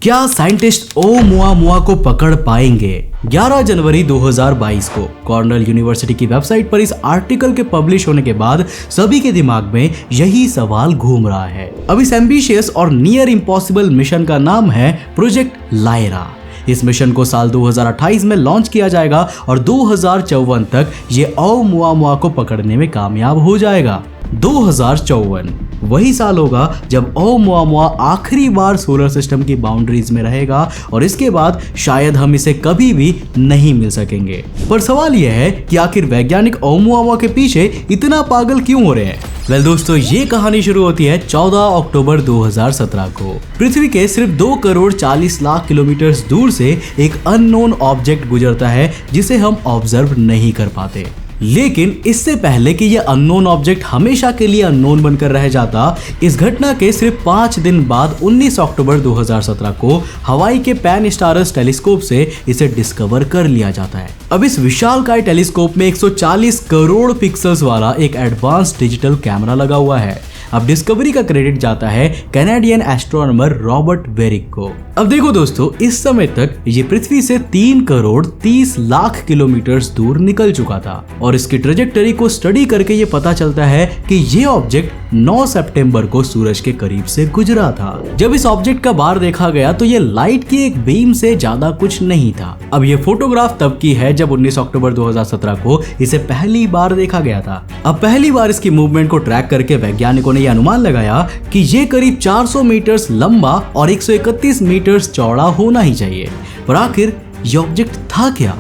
क्या साइंटिस्ट ओumuamua को पकड़ पाएंगे? 11 जनवरी 2022 को कॉर्नेल यूनिवर्सिटी की वेबसाइट पर इस आर्टिकल के पब्लिश होने के बाद सभी के दिमाग में यही सवाल घूम रहा है। अब इस एम्बिशियस और नियर इम्पॉसिबल मिशन का नाम है प्रोजेक्ट लायरा। इस मिशन को साल 2028 में लॉन्च किया जाएगा और 2054 तक ये ओumuamua को पकड़ने में कामयाब हो जाएगा। 2054 वही साल होगा जब ओumuamua आखिरी बार सोलर सिस्टम की बाउंड्रीज में रहेगा और इसके बाद शायद हम इसे कभी भी नहीं मिल सकेंगे। पर सवाल यह है कि आखिर वैज्ञानिक ओumuamua के पीछे इतना पागल क्यों हो रहे हैं? दोस्तों, ये कहानी शुरू होती है 14 अक्टूबर 2017 को। पृथ्वी के सिर्फ 2 करोड़ 40 लाख किलोमीटर दूर से एक अननोन ऑब्जेक्ट गुजरता है जिसे हम ऑब्जर्व नहीं कर पाते। लेकिन इससे पहले कि यह अननोन ऑब्जेक्ट हमेशा के लिए अननोन बनकर रह जाता, इस घटना के सिर्फ 5 दिन बाद 19 अक्टूबर 2017 को हवाई के पैन स्टारस टेलीस्कोप से इसे डिस्कवर कर लिया जाता है। अब इस विशालकाय टेलीस्कोप में 140 करोड़ पिक्सल्स वाला एक एडवांस डिजिटल कैमरा लगा हुआ है। अब डिस्कवरी का क्रेडिट जाता है कैनेडियन एस्ट्रोनॉमर रॉबर्ट वेरिक को। अब देखो दोस्तों, इस समय तक ये पृथ्वी से 3 करोड़ 30 लाख किलोमीटर दूर निकल चुका था और इसकी ट्रेजेक्टरी को स्टडी करके ये पता चलता है कि ये ऑब्जेक्ट 9 सितंबर को सूरज के करीब से गुजरा था। जब इस ऑब्जेक्ट का बार देखा गया तो ये लाइट की एक बीम से ज्यादा कुछ नहीं था। अब ये फोटोग्राफ तब की है जब 19 अक्टूबर 2017 को इसे पहली बार देखा गया था। अब पहली बार इसकी मूवमेंट को ट्रैक करके वैज्ञानिकों ने यह अनुमान लगाया कि ये करीब 400 मीटर लंबा और 131 मीटर चौड़ा होना ही चाहिए। पर आखिर ये ऑब्जेक्ट था क्या?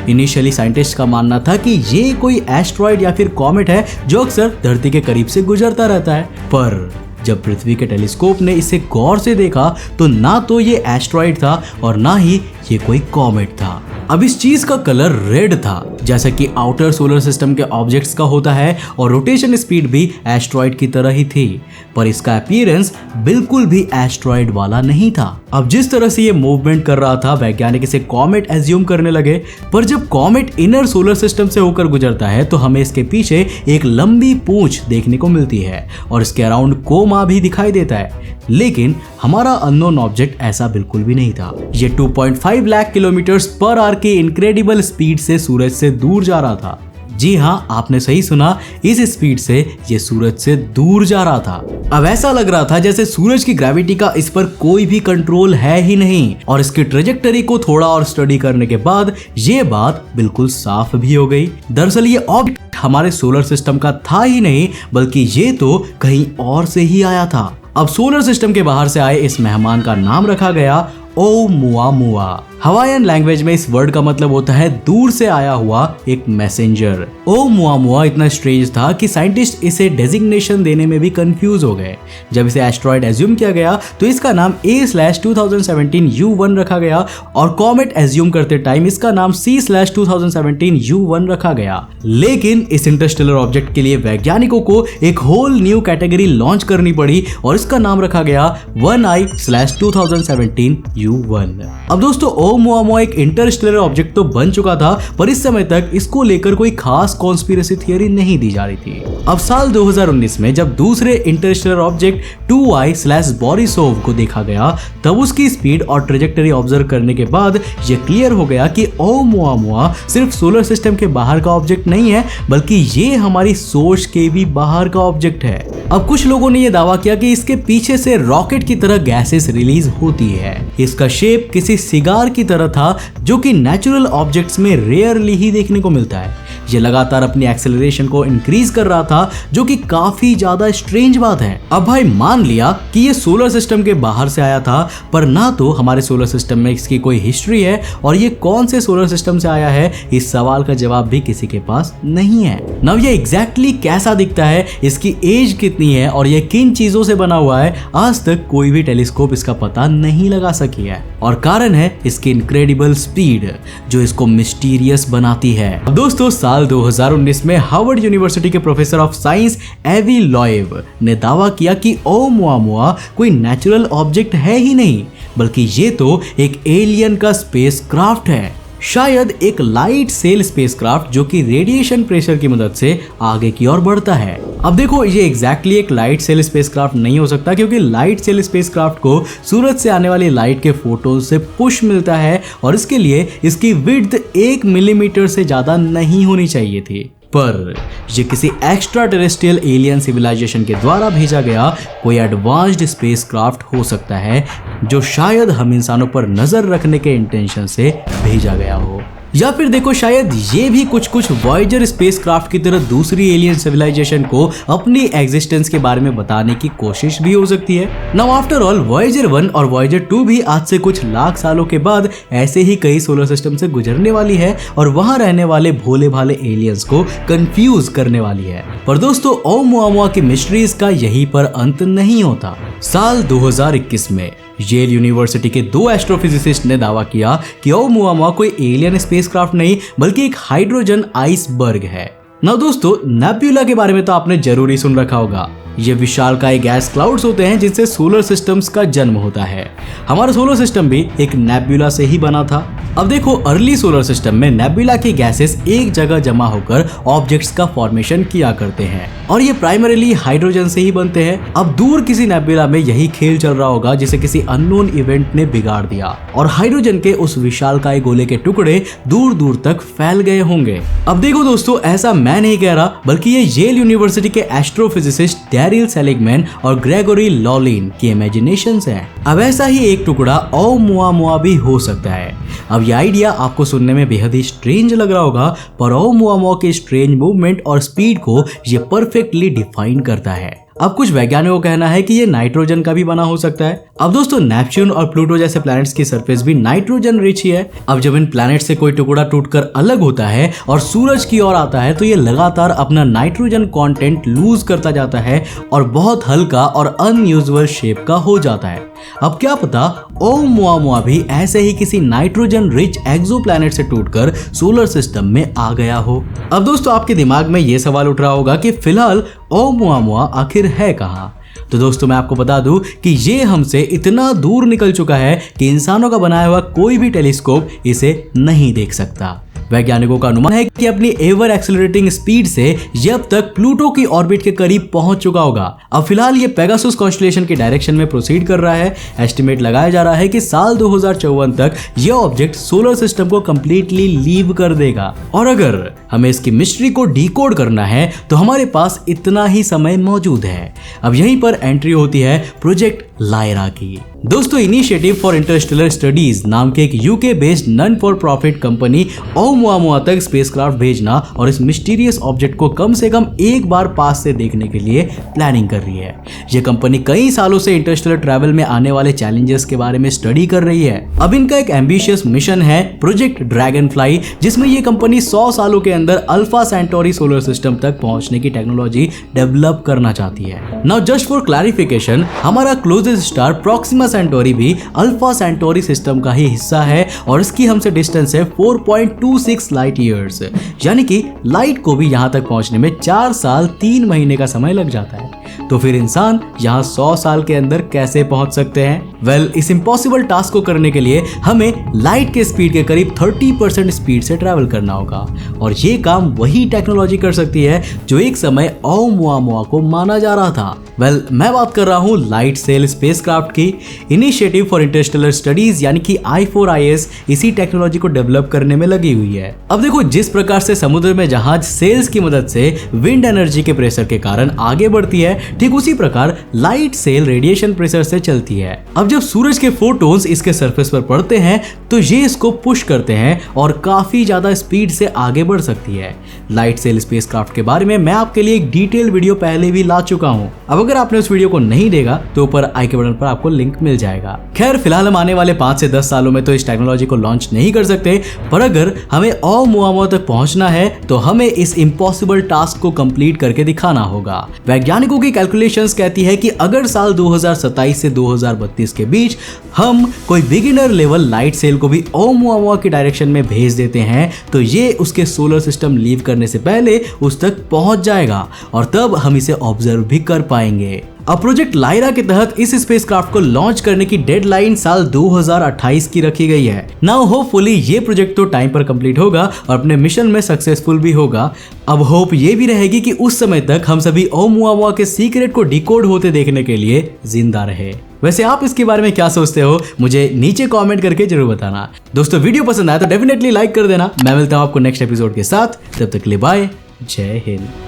इनिशियली साइंटिस्ट का मानना था कि ये कोई एस्ट्रॉइड या फिर कॉमेट है जो अक्सर धरती के करीब से गुजरता रहता है। पर जब पृथ्वी के टेलीस्कोप ने इसे गौर से देखा तो ना तो ये एस्ट्रॉइड था और ना ही ये कोई कॉमेट था। अब इस चीज का कलर रेड था, जैसा कि आउटर सोलर सिस्टम के ऑब्जेक्ट्स का होता है, और रोटेशन स्पीड भी एस्ट्रॉइड की तरह ही थी। पर इसका अपीयरेंस बिल्कुल भी एस्ट्रॉइड वाला नहीं था। अब जिस तरह से ये मूवमेंट कर रहा था, वैज्ञानिक इसे कॉमेट एज्यूम करने लगे। पर जब कॉमेट इनर सोलर सिस्टम से होकर गुजरता है तो हमें इसके पीछे एक लंबी पूंछ देखने को मिलती है और इसके अराउंड कोमा भी दिखाई देता है। लेकिन हमारा अननोन ऑब्जेक्ट ऐसा बिल्कुल भी नहीं था। ये 2.5 लाख किलोमीटर पर आवर की इनक्रेडिबल स्पीड से सूरज से दूर जा रहा था। जी हाँ, आपने सही सुना, इस स्पीड से ये सूरज से दूर जा रहा था। अब ऐसा लग रहा था जैसे सूरज की ग्रेविटी का इस पर कोई भी कंट्रोल है ही नहीं। और इसकी ट्रेजेक्टरी को थोड़ा और स्टडी करने के बाद ये बात बिल्कुल साफ भी हो गई। दरअसल ये ऑब्जेक्ट हमारे सोलर सिस्टम का था ही नहीं, बल्कि ये तो कहीं और से ही आया था। अब सोलर सिस्टम के बाहर से आए इस मेहमान का नाम रखा गया ओumuamua। हवाईयन लैंग्वेज में इस वर्ड का मतलब होता है दूर से आया हुआ एक मैसेंजर। ओumuamua इतना स्ट्रेंज था कि साइंटिस्ट इसे डेजिग्नेशन देने में भी कंफ्यूज हो गए। जब इसे एस्ट्रॉइड एज्यूम किया गया तो इसका नाम A/2017 U1 रखा गया और कॉमेट एज्यूम करते टाइम इसका नाम C/2017 U1 रखा गया। लेकिन इस इंटरस्टेलर ऑब्जेक्ट के लिए वैज्ञानिकों को एक होल न्यू कैटेगरी लॉन्च करनी पड़ी और इसका नाम रखा गया 1I/2017 U1। अब दोस्तों, ओumuamua एक इंटरस्टेलर ऑब्जेक्ट तो बन चुका था, पर इस समय तक इसको लेकर कोई खास कॉन्स्पिरेसी थियरी नहीं दी जा रही थी। अब साल 2019 में जब दूसरे इंटरस्टेलर ऑब्जेक्ट 2I/Borisov को देखा गया, तब उसकी स्पीड और ट्रेजेक्टरी ऑब्जर्व करने के बाद यह क्लियर हो गया कि ओumuamua सिर्फ सोलर सिस्टम के बाहर का ऑब्जेक्ट नहीं है, बल्कि ये हमारी सोच के भी बाहर का ऑब्जेक्ट है। अब कुछ लोगों ने यह दावा किया कि इसके पीछे से रॉकेट की तरह गैसेस रिलीज होती है। इसका शेप किसी सिगार की तरह था, जो कि नेचुरल ऑब्जेक्ट्स में रेयरली ही देखने को मिलता है। ये लगातार अपनी एक्सेलरेशन को इंक्रीज कर रहा था, जो कि काफी ज्यादा स्ट्रेंज बात है। अब भाई मान लिया कि ये सोलर सिस्टम के बाहर से आया था, पर ना तो हमारे सोलर सिस्टम में इसकी कोई हिस्ट्री है और ये कौन से सोलर सिस्टम से आया है, इस सवाल का जवाब भी किसी के पास नहीं है। नव ये एग्जैक्टली कैसा दिखता है, इसकी एज कितनी है और ये किन चीजों से बना हुआ है, आज तक कोई भी टेलीस्कोप इसका पता नहीं लगा सकी है। और कारण है इसकी इनक्रेडिबल स्पीड, जो इसको मिस्टीरियस बनाती है। अब दोस्तों, साल 2019 में हार्वर्ड यूनिवर्सिटी के प्रोफेसर ऑफ साइंस एवी लॉयव ने दावा किया कि ओumuamua कोई नेचुरल ऑब्जेक्ट है ही नहीं, बल्कि ये तो एक एलियन का स्पेस क्राफ्ट है। शायद एक लाइट सेल स्पेसक्राफ्ट जो कि रेडिएशन प्रेशर की मदद से आगे की ओर बढ़ता है। अब देखो ये एग्जैक्टली एक लाइट सेल स्पेसक्राफ्ट नहीं हो सकता, क्योंकि लाइट सेल स्पेसक्राफ्ट को सूरज से आने वाली लाइट के फोटोन से पुश मिलता है और इसके लिए इसकी विड्थ 1 मिलीमीटर से ज्यादा नहीं होनी चाहिए थी। पर ये किसी एक्स्ट्रा टेरेस्ट्रियल एलियन सिविलाइजेशन के द्वारा भेजा गया कोई एडवांस्ड स्पेसक्राफ्ट हो सकता है, जो शायद हम इंसानों पर नजर रखने के इंटेंशन से भेजा गया हो। या फिर देखो शायद ये भी कुछ वॉयेजर स्पेसक्राफ्ट की तरह दूसरी एलियन सिविलाइजेशन को अपनी एग्जिस्टेंस के बारे में बताने की कोशिश भी हो सकती है। नाउ आफ्टर ऑल वॉयेजर 1 और वॉयेजर 2 भी आज से कुछ लाख सालों के बाद ऐसे ही कई सोलर सिस्टम से गुजरने वाली है और वहां रहने वाले भोले भाले एलियंस को कंफ्यूज करने वाली है। पर दोस्तों ओumuamua की मिस्ट्रीज का यहीं पर अंत नहीं होता। साल 2021 में येल यूनिवर्सिटी के 2 एस्ट्रोफिजिसिस्ट ने दावा किया कि ओumuamua कोई एलियन स्पेसक्राफ्ट नहीं बल्कि एक हाइड्रोजन आइसबर्ग है। ना दोस्तों नेब्यूला के बारे में तो आपने जरूर ही सुन रखा होगा। ये विशालकाय गैस क्लाउड्स होते हैं जिनसे सोलर सिस्टम्स का जन्म होता है। हमारा सोलर सिस्टम भी एक नेब्यूला से ही बना था। अब देखो अर्ली सोलर सिस्टम में नेब्यूला की गैसेस एक जगह जमा होकर ऑब्जेक्ट्स का फॉर्मेशन किया करते हैं और ये प्राइमरीली हाइड्रोजन से ही बनते हैं। अब दूर किसी नेब्यूला में यही खेल चल रहा होगा जिसे किसी अननोन इवेंट ने बिगाड़ दिया और हाइड्रोजन के उस विशालकाय गोले के टुकड़े दूर दूर तक फैल गए होंगे। अब देखो दोस्तों ऐसा मैं नहीं कह रहा, बल्कि ये येल यूनिवर्सिटी के एस्ट्रोफिजिसिस्ट डैरिल सेलिगमैन और ग्रेगोरी लॉलिन की इमेजिनेशंस हैं। अब ऐसा ही एक टुकड़ा ओumuamua भी हो सकता है। अब ये आइडिया आपको सुनने में बेहद ही स्ट्रेंज लग रहा होगा, पर ओumuamua के स्ट्रेंज मूवमेंट और स्पीड को ये परफेक्टली डिफाइन करता है। अब कुछ वैज्ञानिकों का कहना है कि ये नाइट्रोजन का भी बना हो सकता है। अब दोस्तों नेपच्यून और प्लूटो जैसे प्लैनेट्स की सरफेस भी नाइट्रोजन रिच ही है। अब जब इन प्लैनेट से कोई टुकड़ा टूटकर अलग होता है और सूरज की ओर आता है तो ये लगातार अपना नाइट्रोजन कंटेंट लूज करता जाता है और बहुत हल्का और अनयूजुअल शेप का हो जाता है। अब क्या पता ओumuamua भी ऐसे ही किसी नाइट्रोजन रिच एक्सोप्लैनेट से टूटकर सोलर सिस्टम में आ गया हो। अब दोस्तों आपके दिमाग में ये सवाल उठ रहा होगा कि फिलहाल ओumuamua आखिर है कहाँ? तो दोस्तों मैं आपको बता दूं कि ये हमसे इतना दूर निकल चुका है कि इंसानों का बनाया हुआ कोई भी टेलीस्कोप इसे नहीं देख सकता। वैज्ञानिकों का अनुमान है कि अपनी एवर एक्सेलरेटिंग स्पीड से ये अब तक प्लूटो की ऑर्बिट के करीब पहुंच चुका होगा। अब फिलहाल ये पेगासस कॉन्स्टेलेशन की डायरेक्शन में प्रोसीड कर रहा है। एस्टिमेट लगाया जा रहा है कि साल 2054 तक यह ऑब्जेक्ट सोलर सिस्टम को कंप्लीटली लीव कर देगा। और अगर हमें इसकी मिस्ट्री को डिकोड करना है तो हमारे पास इतना ही समय मौजूद है। अब यहीं पर एंट्री होती है प्रोजेक्ट लायरा की। दोस्तों इनिशिएटिव फॉर इंटरस्टेलर स्टडीज नाम के एक UK based non for profit company ओumuamua तक स्पेसक्राफ्ट भेजना और इस मिस्टीरियस ऑब्जेक्ट को कम से कम एक बार पास से देखने के लिए प्लानिंग कर रही है। यह कंपनी कई सालों से इंटरस्टेलर ट्रैवल में आने वाले चैलेंजेस के बारे में स्टडी कर रही है। अब इनका एक एम्बिशियस मिशन है प्रोजेक्ट ड्रैगनफ्लाई, जिसमें यह कंपनी 100 सालों के अंदर अल्फा सेंटोरी सोलर सिस्टम तक पहुंचने की टेक्नोलॉजी डेवलप करना चाहती है। नाउ जस्ट फॉर क्लैरिफिकेशन, हमारा क्लोजेस्ट स्टार प्रॉक्सिमा सेंटोरी भी अल्फा सेंटोरी सिस्टम का ही हिस्सा है और इसकी हमसे डिस्टेंस है 4.26 लाइट ईयर्स, यानी कि लाइट को भी यहां तक पहुंचने में 4 साल 3 महीने का समय लग जाता है। तो फिर इंसान यहां 100 साल के अंदर कैसे पहुंच सकते हैं? वेल, इस इम्पॉसिबल टास्क को करने के लिए हमें लाइट के स्पीड के करीब 30% स्पीड से ट्रैवल करना होगा और ये काम वही टेक्नोलॉजी कर सकती है जो एक समय ओumuamua को माना जा रहा था। वेल, मैं बात कर रहा हूं लाइट सेल स्पेसक्राफ्ट की। इनिशिएटिव फॉर इंटरस्टेलर स्टडीज यानी कि I4IS इसी टेक्नोलॉजी को डेवलप करने में लगी हुई है। अब देखो जिस प्रकार से समुद्र में जहाज सेल्स की मदद से विंड एनर्जी के प्रेशर के कारण आगे बढ़ती है, ठीक उसी प्रकार लाइट सेल रेडिएशन प्रेशर से चलती है। अब जब सूरज के फोटोन्स इसके सरफेस पर पड़ते हैं तो ये इसको पुश करते हैं और काफी ज्यादा स्पीड से आगे बढ़ सकती है। लाइट सेल स्पेसक्राफ्ट के बारे में मैं आपके लिए एक डिटेल वीडियो पहले भी ला चुका हूं। अब अगर आपने उस वीडियो को नहीं देखा तो ऊपर आई के बटन पर आपको लिंक मिल जाएगा। खैर फिलहाल हम आने वाले 5 से 10 सालों में तो इस टेक्नोलॉजी को लॉन्च नहीं कर सकते, पर अगर हमें ओumuamua तक पहुंचना है तो हमें इस इम्पॉसिबल टास्क को कंप्लीट करके दिखाना होगा। वैज्ञानिकों की कैलकुलेशंस कहती है कि अगर साल 2027 से 2032 के बीच हम कोई बिगिनर लेवल लाइट सेल को भी ओumuamua की डायरेक्शन में भेज देते हैं तो ये उसके सोलर सिस्टम लीव करने से पहले उस तक पहुंच जाएगा और तब हम इसे ऑब्जर्व भी कर पाएंगे। अब प्रोजेक्ट लायरा के तहत इस स्पेसक्राफ्ट को लॉन्च करने की डेडलाइन साल 2028 की रखी गई है। नाउ होपफुली ये प्रोजेक्ट तो टाइम पर कंप्लीट होगा और अपने मिशन में सक्सेसफुल भी होगा। अब होप ये भी रहेगी कि उस समय तक हम सभी ओमुआमुआ के सीक्रेट को डिकोड होते देखने के लिए जिंदा रहे। वैसे आप इसके बारे में क्या सोचते हो मुझे नीचे कमेंट करके जरूर बताना। दोस्तों वीडियो पसंद आया तो डेफिनेटली लाइक कर देना। मैं मिलता हूं आपको नेक्स्ट एपिसोड के साथ, तब तक के लिए बाय, जय हिंद।